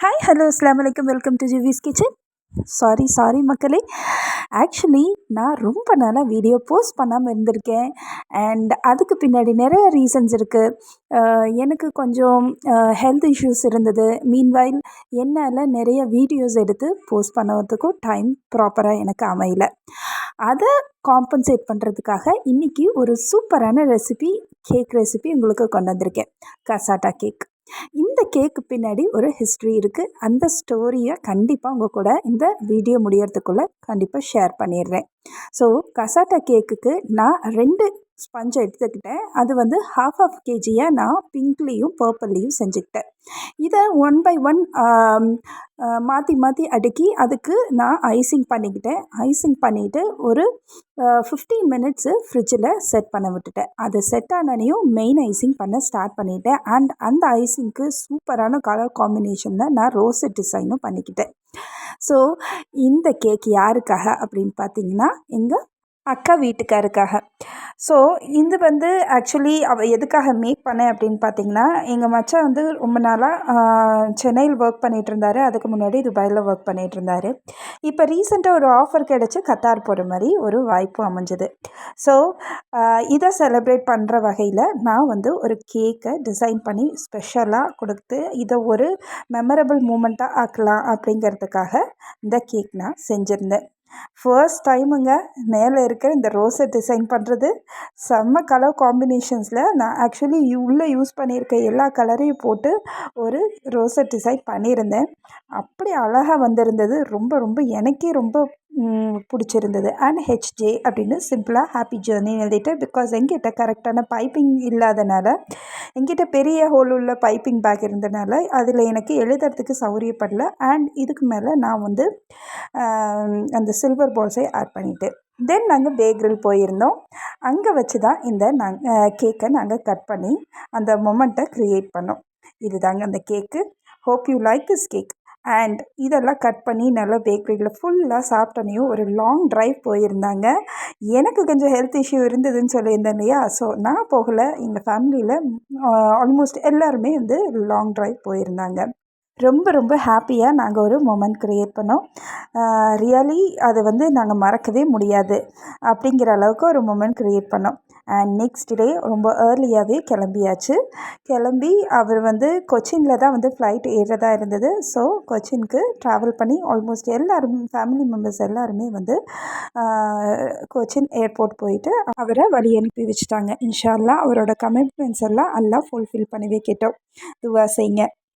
Hi hello அஸ்லாம் வலைக்கம் welcome to ஜிவிஸ் kitchen. Sorry மக்களே. ஆக்சுவலி நான் ரொம்ப நாளாக வீடியோ போஸ்ட் பண்ணாமல் இருந்திருக்கேன். அண்ட் அதுக்கு பின்னாடி நிறைய ரீசன்ஸ் இருக்குது. எனக்கு கொஞ்சம் ஹெல்த் இஷ்யூஸ் இருந்தது. மீன்வைல் என்னால் நிறைய வீடியோஸ் எடுத்து போஸ்ட் பண்ணுறதுக்கும் டைம் ப்ராப்பராக எனக்கு அமையல. அதை காம்பன்சேட் பண்ணுறதுக்காக இன்றைக்கி ஒரு சூப்பரான கேக் ரெசிபி உங்களுக்கு கொண்டு வந்திருக்கேன். Cassata cake. இந்த கேக்கு பின்னாடி ஒரு ஹிஸ்ட்ரி இருக்குது. அந்த ஸ்டோரியை கண்டிப்பாக உங்கள் கூட இந்த வீடியோ முடியறதுக்குள்ளே கண்டிப்பாக ஷேர் பண்ணிடுறேன். ஸோ கசாட்டா கேக்குக்கு நான் 2 ஸ்பஞ்ச் எடுத்துக்கிட்டேன். அது வந்து ½ கேஜியாக நான் பிங்க்லேயும் பர்பிள்லேயும் செஞ்சுக்கிட்டேன். இதை 1 பை 1 மாற்றி அடுக்கி அதுக்கு நான் ஐசிங் பண்ணிக்கிட்டேன். ஐசிங் பண்ணிவிட்டு ஒரு 15 மினிட்ஸு ஃப்ரிட்ஜில் செட் பண்ண விட்டுட்டேன். அது செட் ஆனனையும் மெயின் ஐசிங் பண்ண ஸ்டார்ட் பண்ணிவிட்டேன். அண்ட் அந்த ஐசிங்க்கு சூப்பரான கலர் காம்பினேஷனில் நான் ரோஸட் டிசைனும் பண்ணிக்கிட்டேன். ஸோ இந்த கேக் யாருக்காக அப்படின்னு பார்த்தீங்கன்னா எங்கள் அக்கா வீட்டுக்காருக்காக. ஸோ இது வந்து ஆக்சுவலி எதுக்காக மேக் பண்ணேன் அப்படின்னு பார்த்தீங்கன்னா, எங்கள் மச்சான் வந்து ரொம்ப நாளாக சென்னையில் ஒர்க் பண்ணிகிட்டு இருந்தார். அதுக்கு முன்னாடி துபாயில் ஒர்க் பண்ணிகிட்டு இருந்தார். இப்போ ரீசெண்டாக ஒரு ஆஃபர் கிடச்சி கத்தார் போகிற மாதிரி ஒரு வாய்ப்பு அமைஞ்சது. ஸோ இதை செலிப்ரேட் பண்ணுற வகையில் நான் வந்து ஒரு கேக்கை டிசைன் பண்ணி ஸ்பெஷலாக கொடுத்து இதை ஒரு மெமரபிள் மூமெண்ட்டாக ஆக்கலாம் அப்படிங்கிறதுக்காக இந்த கேக் நான் செஞ்சுருந்தேன். ஃபர்ஸ்ட் டைமுங்க மேலே இருக்கிற இந்த ரோஸை டிசைன் பண்ணுறது. செம்ம கலர் காம்பினேஷன்ஸில் நான் ஆக்சுவலி உள்ளே யூஸ் பண்ணியிருக்க எல்லா கலரையும் போட்டு ஒரு ரோஸை டிசைன் பண்ணியிருந்தேன். அப்படி அழகாக வந்திருந்தது. ரொம்ப எனக்கே ரொம்ப பிடிச்சிருந்தது. அண்ட் ஹெச்ஜே அப்படின்னு சிம்பிளாக ஹாப்பி ஜேர்னின்னு எழுதிட்டு, பிகாஸ் எங்கிட்ட கரெக்டான பைப்பிங் இல்லாதனால, எங்கிட்ட பெரிய ஹோல் உள்ள பைப்பிங் பேக் இருந்தனால அதில் எனக்கு எழுதுறதுக்கு சௌகரியப்படல. அண்ட் இதுக்கு மேலே நான் வந்து அந்த சில்வர் பால்ஸை ஆட் பண்ணிவிட்டு தென் நாங்கள் பேக்ரில் போயிருந்தோம். அங்கே வச்சு தான் இந்த கேக்கை நாங்கள் கட் பண்ணி அந்த மொமெண்ட்டை க்ரியேட் பண்ணோம். இதுதாங்க அந்த cake. Hope you like this cake. And இதெல்லாம் கட் பண்ணி நல்லா பேக்கரியில் ஃபுல்லாக சாப்பிட்டோன்னையும் ஒரு லாங் ட்ரைவ் போயிருந்தாங்க. எனக்கு கொஞ்சம் ஹெல்த் இஷ்யூ இருந்ததுன்னு சொல்லியிருந்தேன் இல்லையா? ஸோ நான் போகலை. எங்கள் ஃபேமிலியில் ஆல்மோஸ்ட் எல்லாருமே வந்து லாங் ட்ரைவ் போயிருந்தாங்க. ரொம்ப ஹாப்பியாக நாங்கள் ஒரு மொமெண்ட் க்ரியேட் பண்ணோம். ரியலி அதை வந்து நாங்கள் மறக்கவே முடியாது அப்படிங்கிற அளவுக்கு ஒரு மொமெண்ட் க்ரியேட் பண்ணோம். அண்ட் நெக்ஸ்ட் டே ரொம்ப ஏர்லியாகவே கிளம்பி அவர் வந்து கொச்சினில் தான் வந்து ஃப்ளைட் ஏறுறதா இருந்தது. ஸோ கொச்சினுக்கு ட்ராவல் பண்ணி ஆல்மோஸ்ட் எல்லாரும் ஃபேமிலி மெம்பர்ஸ் எல்லாருமே வந்து கொச்சின் ஏர்போர்ட் போயிட்டு அவரை வழி அனுப்பி வச்சுட்டாங்க. இன்ஷா அல்லாஹ் அவரோட கமிட்மெண்ட்ஸ் எல்லாம் ஃபுல்ஃபில் பண்ணி வைக்கட்டும். துவா செய்யுங்க.